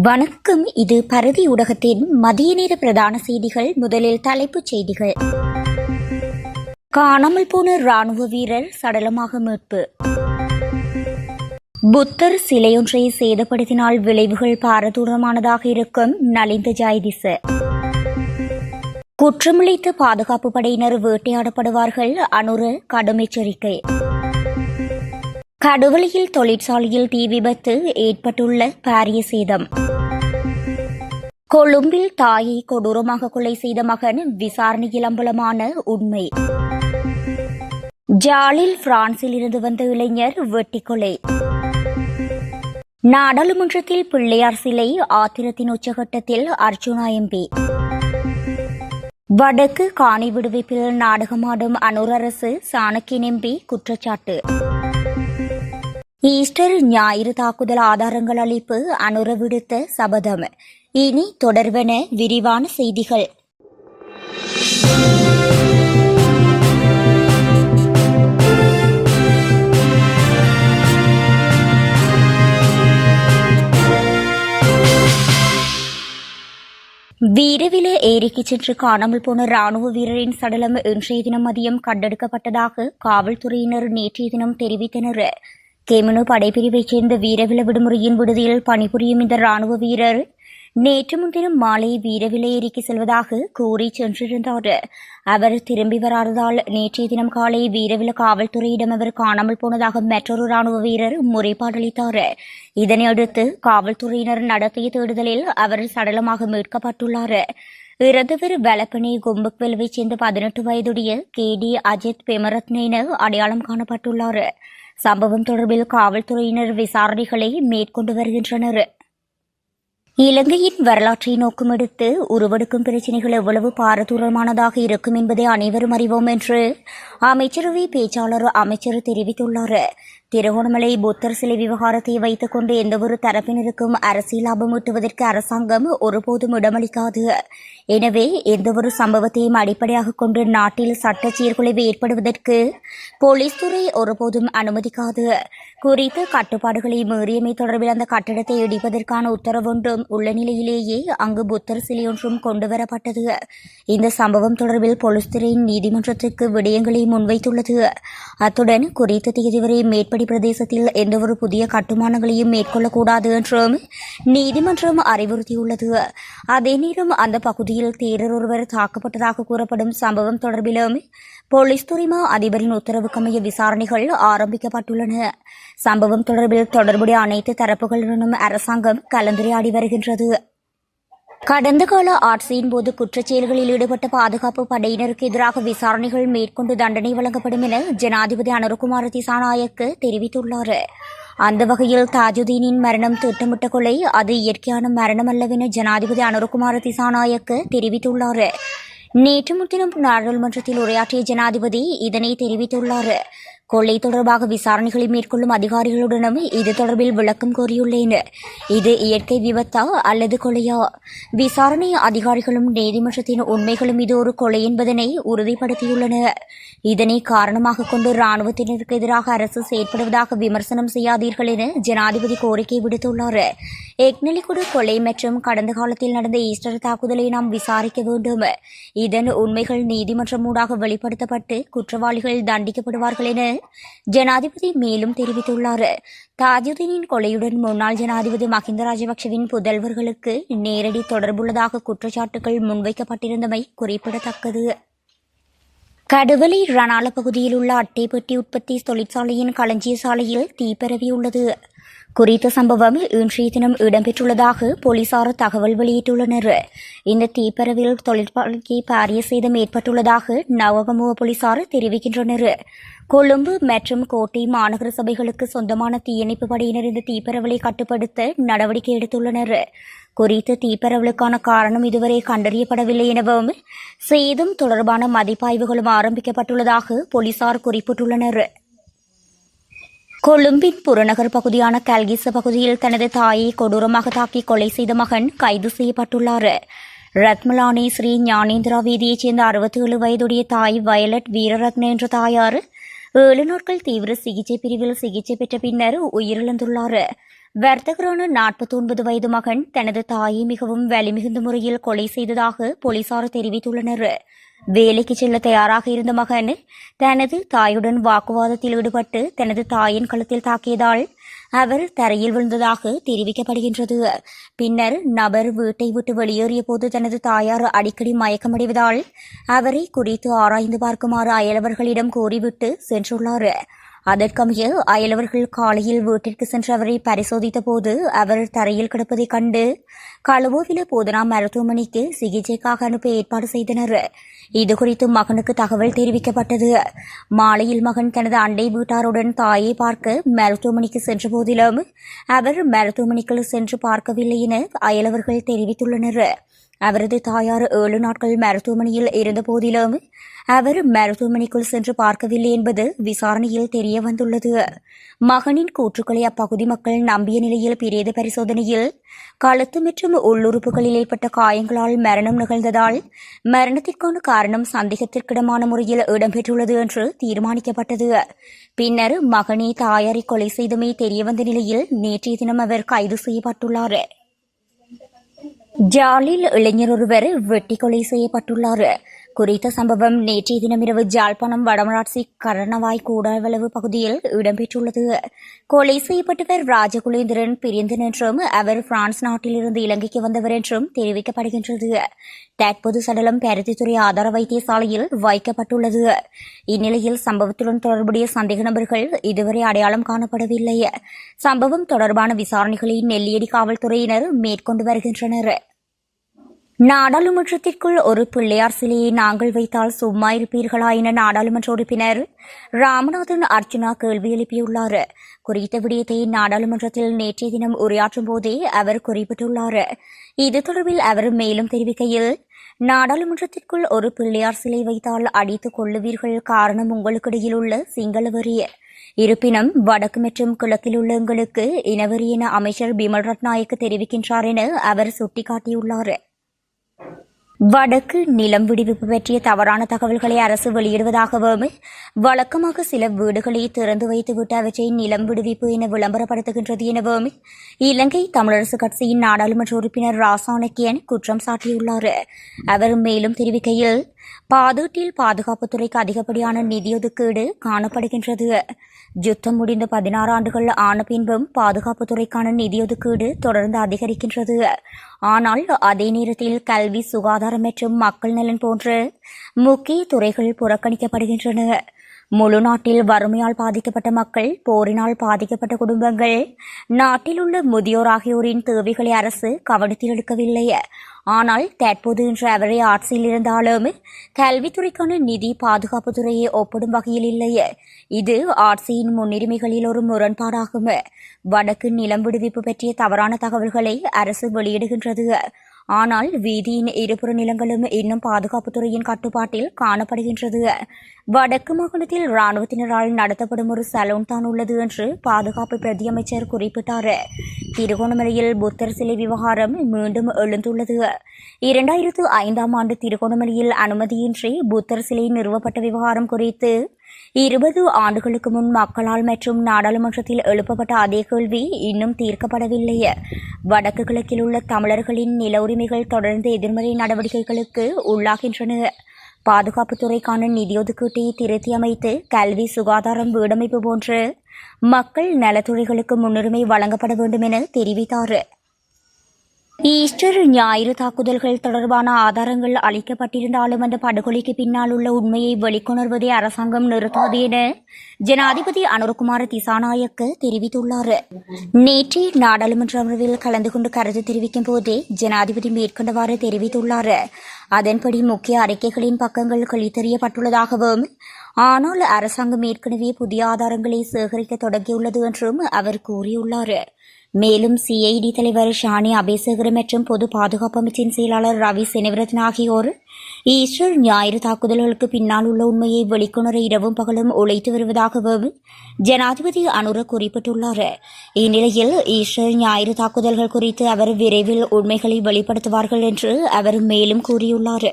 வணக்கம். இது பரதி ஊடகத்தின் மதிய நேர பிரதான செய்திகள். முதலில் தலைப்புச் செய்திகள். காணாமல் போன ராணுவ வீரர் சடலமாக மீட்பு. புத்தர் சிலையொன்றை சேதப்படுத்தினால் விளைவுகள் பாரதூரமானதாக இருக்கும் நலிந்த ஜாய்திச. குற்றமிழைத்த பாதுகாப்பு படையினர் வேட்டையாடப்படுவார்கள். அனுர கடும் எச்சரிக்கை. கடுவலையில் தொழிற்சாலையில் தீ விபத்து ஏற்பட்டுள்ள பாரிய சேதம். கொழும்பில் தாயை கொடூரமாக கொலை செய்த மகன் விசாரணையில் அம்பலமான உண்மை. ஜாலில் பிரான்சில் இருந்து வந்த இளைஞர் வெட்டிக்கொலை. நாடாளுமன்றத்தில் பிள்ளையார் சிலை ஆத்திரத்தின் உச்சகட்டத்தில் அர்ஜுனா எம்பி. வடக்கு காணி விடுவிப்பில் நாடகமாடும் அனுர் அரசு சாணக்கியன் எம்பி குற்றச்சாட்டு. ஈஸ்டர் ஞாயிறு தாக்குதல் ஆதாரங்கள் அளிப்பு அனுர விடுத்த சபதம். இனி தொடர்வன விரிவான செய்திகள். வீரவில ஏரிக்கு சென்று காணாமல் போன ராணுவ வீரரின் சடலம் இன்றைய தினம் மதியம் கண்டெடுக்கப்பட்டதாக காவல்துறையினர் நேற்றைய தினம் தெரிவித்தனர். கெமினு படைப்பிரிவைச் சேர்ந்த வீரவில விடுமுறையின் விடுதியில் பணிபுரியும் இந்த ராணுவ வீரர் நேற்று முன்தினம் மாலை வீரவில ஏரிக்கு செல்வதாக கூறி சென்றிருந்தார். அவர் திரும்பி வராததால் நேற்றைய தினம் காலை வீரவில காவல்துறையிடம் அவர் காணாமல் போனதாக மற்றொரு ராணுவ வீரர் முறைப்பாடு அளித்தார். இதனையடுத்து காவல்துறையினர் நடத்திய தேடுதலில் அவர் சடலமாக மீட்கப்பட்டுள்ளார். இறந்தவர் வலப்பனி கும்பக்வெலுவைச் சேர்ந்த 18 வயதுடைய KD அஜித் பெமரத்ன என அடையாளம் காணப்பட்டுள்ளார். சம்பவம் தொடர்பில் காவல்துறையினர் விசாரணைகளை மேற்கொண்டு வருகின்றனர். இலங்கையின் வரலாற்றை நோக்கம் எடுத்து உருவெடுக்கும் பிரச்சினைகள் எவ்வளவு பாரதூரமானதாக இருக்கும் என்பதை அனைவரும் அறிவோம் என்று அமைச்சரவை பேச்சாளர் அமைச்சர் தெரிவித்துள்ளார். திருகோணமலை புத்தர் சிலை விவகாரத்தை வைத்துக் கொண்டு எந்தவொரு தரப்பினருக்கும் அரசியல் லாபம் ஈட்டுவதற்கு அரசாங்கம் ஒருபோதும் இடமளிக்காது. எனவே எந்தவொரு சம்பவத்தையும் அடிப்படையாக கொண்டு நாட்டில் சட்ட சீர்குலைவு ஏற்படுவதற்கு போலீஸ் துறை ஒருபோதும் அனுமதிக்காது. குறித்த கட்டுப்பாடுகளை மீறியமை தொடர்பில் அந்த கட்டடத்தை இடிப்பதற்கான உத்தரவொன்றும் உள்ள நிலையிலேயே அங்கு புத்தர் சிலையொன்றும் கொண்டுவரப்பட்டது. இந்த சம்பவம் தொடர்பில் போலீஸ் துறை நீதிமன்றத்துக்கு விடயங்களை முன்வைத்துள்ளது. அத்துடன் குறித்த தேதி வரை மேற்படி பிரதேசத்தில் எந்தவொரு புதிய கட்டுமானங்களையும் மேற்கொள்ளக்கூடாது என்றும் நீதிமன்றம் அறிவுறுத்தியுள்ளது. அதே நேரம் அந்த பகுதியில் தேரர் ஒருவர் தாக்கப்பட்டதாக கூறப்படும் சம்பவம் தொடர்பிலும் போலீஸ் துறைமா அதிபரின் உத்தரவுக்கமைய விசாரணைகள் ஆரம்பிக்கப்பட்டுள்ளன. சம்பவம் தொடர்பில் தொடர்புடைய அனைத்து தரப்புகளுடனும் அரசாங்கம் கலந்துரையாடி வருகின்றது. கடந்த கால ஆட்சியின் போது குற்றச்செயல்களில் ஈடுபட்ட பாதுகாப்பு படையினருக்கு எதிராக விசாரணைகள் மேற்கொண்டு தண்டனை வழங்கப்படும் என ஜனாதிபதி அனுரகுமார திசாநாயக்க தெரிவித்துள்ளார். அந்த வகையில் தாஜுதீனின் மரணம் திட்டமிட்ட கொலை, அது இயற்கையான மரணம் அல்லவென ஜனாதிபதி அனுரகுமார திசாநாயக்க தெரிவித்துள்ளார். நேற்று முன்தினம் நாடாளுமன்றத்தில் உரையாற்றிய ஜனாதிபதி இதனை தெரிவித்துள்ளார். கொள்ளை தொடர்பாக விசாரணைகளை மேற்கொள்ளும் அதிகாரிகளுடனும் இது தொடர்பில் விளக்கம் கோரியுள்ளேன். இது இயற்கை விபத்தா அல்லது கொலையா? விசாரணை அதிகாரிகளும் நீதிமன்றத்தின் உண்மைகளும் இது ஒரு கொலை என்பதனை உறுதிப்படுத்தியுள்ளனர். இதனை காரணமாக கொண்டு ராணுவத்தினருக்கு எதிராக அரசு செயற்படுவதாக விமர்சனம் செய்யாதீர்கள் என ஜனாதிபதி கோரிக்கை விடுத்துள்ளார். எக்னலிகுடு கொலை மற்றும் கடந்த காலத்தில் நடந்த ஈஸ்டர் தாக்குதலை நாம் விசாரிக்க வேண்டும். இதன் உண்மைகள் நீதிமன்றம் ஊடாக வெளிப்படுத்தப்பட்டு குற்றவாளிகள் தண்டிக்கப்படுவார்கள் என ஜனாதிபதி மேலும் தெரிவித்துள்ளார். தாஜுதீனின் கொலையுடன் முன்னாள் ஜனாதிபதி மஹிந்த ராஜபக்சவின் புதல்வர்களுக்கு நேரடி தொடர்புள்ளதாக குற்றச்சாட்டுகள் முன்வைக்கப்பட்டிருந்தமை குறிப்பிடத்தக்கது. கடுவலை ரணால பகுதியில் உள்ள அட்டைப்பெட்டி உற்பத்தி தொழிற்சாலையின் களஞ்சிய சாலையில் தீ பரவியுள்ளது. குறித்த சம்பவம் இன்றைய தினம் இடம்பெற்றுள்ளதாக போலீசார் தகவல் வெளியிட்டுள்ளனர். இந்த தீப்பரவில் தொழிற்சாலைக்கு பாரிய சேதம் ஏற்பட்டுள்ளதாக நவகமுவ போலீசார் தெரிவிக்கின்றனர். கொழும்பு மற்றும் கோட்டை மாநகர சபைகளுக்கு சொந்தமான தீயணைப்பு படையினர் இந்த தீப்பரவலை கட்டுப்படுத்த நடவடிக்கை எடுத்துள்ளனர். குறித்த தீப்பரவலுக்கான காரணம் இதுவரை கண்டறியப்படவில்லை எனவும் சேதம் தொடர்பான மதிப்பாய்வுகளும் ஆரம்பிக்கப்பட்டுள்ளதாக போலீசார் குறிப்பிட்டுள்ளனர். கொழும்பின் புறநகர் பகுதியான கல்கிச பகுதியில் தனது தாயை கொடூரமாக தாக்கி கொலை செய்த மகன் கைது செய்யப்பட்டுள்ளார். ரத்மலானி ஸ்ரீ ஞானேந்திரா வீதியைச் சேர்ந்த 67 வயதுடைய தாய் வயலட் வீரரத்ன என்ற தாயார் 7 நாட்கள் தீவிர சிகிச்சை பிரிவில் சிகிச்சை பெற்ற பின்னர் உயிரிழந்துள்ளார். வர்த்தகரான 49 வயது மகன் தனது தாயை மிகவும் வலிமிகுந்த முறையில் கொலை செய்ததாக போலீசார் தெரிவித்துள்ளனர். வேலைக்கு செல்ல தயாராக இருந்த மகன் தனது தாயுடன் வாக்குவாதத்தில் ஈடுபட்டு தனது தாயின் கழுத்தில் தாக்கியதால் அவர் தரையில் விழுந்ததாக தெரிவிக்கப்படுகின்றது. பின்னர் நபர் வீட்டை விட்டு வெளியேறிய போது தனது தாயார் அடிக்கடி மயக்கமடைவதால் அவரை குறித்து ஆராய்ந்து பார்க்குமாறு அயலவர்களிடம் கூறிவிட்டு சென்றுள்ளார். அதற்கமைய அயலவர்கள் காலையில் வீட்டிற்கு சென்று அவரை பரிசோதித்த போது அவர் தரையில் கிடப்பதைக் கண்டு களுவோவில போதனா மருத்துவமனைக்கு சிகிச்சைக்காக அனுப்ப ஏற்பாடு செய்தனர். இதுகுறித்து மகனுக்கு தகவல் தெரிவிக்கப்பட்டது. மாலையில் மகன் தனது அண்டை வீட்டாருடன் தாயை பார்க்க மருத்துவமனைக்கு சென்ற போதிலும் அவர் மருத்துவமனைக்குள் சென்று பார்க்கவில்லை என அயலவர்கள் தெரிவித்துள்ளனர். அவரது தாயார் 7 நாட்கள் மருத்துவமனையில் இருந்த போதிலும் அவர் மருத்துவமனைக்குள் சென்று பார்க்கவில்லை என்பது விசாரணையில் தெரிய வந்துள்ளது. மகனின் கூற்றுக்களை அப்பகுதி மக்கள் நம்பிய நிலையில் பிரேத பரிசோதனையில் கழுத்து மற்றும் உள்ளுறுப்புகளில் ஏற்பட்ட காயங்களால் மரணம் நிகழ்ந்ததால் மரணத்திற்கான காரணம் சந்தேகத்திற்கிடமான முறையில் இடம்பெற்றுள்ளது என்று தீர்மானிக்கப்பட்டது. பின்னர் மகனே தாயாரை கொலை செய்தமை தெரியவந்த நிலையில் நேற்றைய தினம் அவர் கைது செய்யப்பட்டுள்ளார். ஜாலில் இளைஞர் ஒருவர் வெட்டி கொலை செய்யப்பட்டுள்ளார். குறித்த சம்பவம் நேற்றைய தினமிரவு ஜாழ்ப்பாணம் வடமராட்சி கரணவாய் கூடாவளவு பகுதியில் இடம்பெற்றுள்ளது. கொலை செய்யப்பட்டவர் ராஜகுலேந்திரன் பிரிந்தன் என்றும் அவர் பிரான்ஸ் நாட்டிலிருந்து இலங்கைக்கு வந்தவர் என்றும் தெரிவிக்கப்படுகின்றது. தற்போது சடலம் பருத்தித்துறை ஆதார வைத்தியசாலையில் வைக்கப்பட்டுள்ளது. இந்நிலையில் சம்பவத்துடன் தொடர்புடைய சந்தேக நபர்கள் இதுவரை அடையாளம் காணப்படவில்லை. சம்பவம் தொடர்பான விசாரணைகளை நெல்லியடி காவல்துறையினர் மேற்கொண்டு வருகின்றனர். நாடாளுமன்றத்திற்குள் ஒரு பிள்ளையார் சிலையை நாங்கள் வைத்தால் சும்மா இருப்பீர்களா என நாடாளுமன்ற உறுப்பினர் ராமநாதன் அர்ச்சுனா கேள்வி எழுப்பியுள்ளார். குறித்த விடயத்தை நாடாளுமன்றத்தில் நேற்றைய தினம் உரையாற்றும் போதே அவர் குறிப்பிட்டுள்ளார். இது தொடர்பில் அவர் மேலும் தெரிவிக்கையில், நாடாளுமன்றத்திற்குள் ஒரு பிள்ளையார் சிலை வைத்தால் அடித்துக் கொள்ளுவீர்கள். காரணம் உங்களுக்கிடையில் உள்ள சிங்கள வெறி. இருப்பினும் வடக்கு மற்றும் கிழக்கில் உள்ள எங்களுக்கு இனவெறி என அமைச்சர் பிமல் ரத்நாயக்க தெரிவிக்கின்றார் என அவர் சுட்டிக்காட்டியுள்ளார். வடக்கு நிலம் விடுவிப்பு பற்றிய தவறான தகவல்களை அரசு வெளியிடுவதாகவும் வழக்கமாக சில வீடுகளை திறந்து வைத்துவிட்டு அவற்றை நிலம் விடுவிப்பு என விளம்பரப்படுத்துகின்றது எனவும் இலங்கை தமிழரசு கட்சியின் நாடாளுமன்ற உறுப்பினர் ராசானக்கியன் குற்றம் சாட்டியுள்ளார். அவர் மேலும் தெரிவிக்கையில், பாதீட்டில் பாதுகாப்புத்துறைக்கு அதிகப்படியான நிதி ஒதுக்கீடு காணப்படுகின்றது. யுத்தம் முடிந்த 16 ஆண்டுகள் ஆன பின்பும் பாதுகாப்புத்துறைக்கான நிதி ஒதுக்கீடு தொடர்ந்து அதிகரிக்கின்றது. ஆனால் அதே நேரத்தில் கல்வி, சுகாதாரம் மற்றும் மக்கள் நலன் போன்ற முக்கிய துறைகள் புறக்கணிக்கப்படுகின்றன. முழு நாட்டில் வறுமையால் பாதிக்கப்பட்ட மக்கள், போரினால் பாதிக்கப்பட்ட குடும்பங்கள், நாட்டில் உள்ள முதியோர் ஆகியோரின் தேவைகளை அரசு கவனத்தில் எடுக்கவில்லை. ஆனால் தற்போது இன்று அவரை ஆட்சியில் இருந்தாலும் கல்வித்துறைக்கான நிதி பாதுகாப்புத்துறையை ஒப்பிடும் வகையில் இல்லை. இது ஆட்சியின் முன்னுரிமைகளில் ஒரு முரண்பாடாகும். வடக்கு நிலம் விடுவிப்பு பற்றிய தவறான தகவல்களை அரசு வெளியிடுகின்றது. ஆனால் வீதியின் இருபுற நிலங்களும் இன்னும் பாதுகாப்புத்துறையின் கட்டுப்பாட்டில் காணப்படுகின்றது. வடக்கு மாகாணத்தில் இராணுவத்தினரால் நடத்தப்படும் ஒரு சலூன் தான் உள்ளது என்று பாதுகாப்பு பிரதியமைச்சர் குறிப்பிட்டார். திருகோணமலையில் புத்தர் சிலை விவகாரம் மீண்டும் எழுந்துள்ளது. 2005ஆம் ஆண்டு திருகோணமலையில் அனுமதியின்றி புத்தர் சிலை நிறுவப்பட்ட விவகாரம் குறித்து 20 ஆண்டுகளுக்கு முன் மக்களால் மற்றும் நாடாளுமன்றத்தில் எழுப்பப்பட்ட அதே கேள்வி இன்னும் தீர்க்கப்படவில்லை. வடக்கு கிழக்கில் உள்ள தமிழர்களின் நில உரிமைகள் தொடர்ந்து எதிர்மறை நடவடிக்கைகளுக்கு உள்ளாகின்றன. பாதுகாப்புத்துறைக்கான நிதி ஒதுக்கீட்டை திருத்தி அமைத்து கல்வி, சுகாதாரம், வீடமைப்பு போன்ற மக்கள் நலத்துறைகளுக்கு முன்னுரிமை வழங்கப்பட வேண்டும் என தெரிவித்தார். ஈஸ்டர் ஞாயிறு தாக்குதல்கள் தொடர்பான ஆதாரங்கள் அளிக்கப்பட்டிருந்தாலும் அந்த படுகொலைக்கு பின்னால் உள்ள உண்மையை வெளிக்கொணர்வதை அரசாங்கம் நிறுத்தாது என ஜனாதிபதி அனுரகுமார திசாநாயக்க தெரிவித்துள்ளார். நேற்றைய நாடாளுமன்ற அமர்வில் கலந்து கொண்டு கருத்து தெரிவிக்கும் போதே ஜனாதிபதி மேற்கொண்டவாறு தெரிவித்துள்ளார். அதன்படி முக்கிய அறிக்கைகளின் பக்கங்கள் கிழித்தெறியப்பட்டுள்ளதாகவும், ஆனால் அரசாங்கம் ஏற்கனவே புதிய ஆதாரங்களை சேகரிக்க தொடங்கியுள்ளது என்றும் அவர் கூறியுள்ளார். மேலும் சிஐடி தலைவர் ஷானி அபேசகர் மற்றும் பொது பாதுகாப்பு அமைச்சின் செயலாளர் ரவி செனவிரத்ன ஆகியோர் ஈஸ்டர் ஞாயிறு தாக்குதல்களுக்கு பின்னால் உள்ள உண்மையை வெளிக்கொணர இரவும் பகலும் உழைத்து வருவதாகவும் ஜனாதிபதி அனுர குறிப்பிட்டுள்ளார். இந்நிலையில் ஈஸ்டர் ஞாயிறு தாக்குதல்கள் குறித்து அவர் விரைவில் உண்மைகளை வெளிப்படுத்துவார்கள் என்று அவர் மேலும் கூறியுள்ளார்.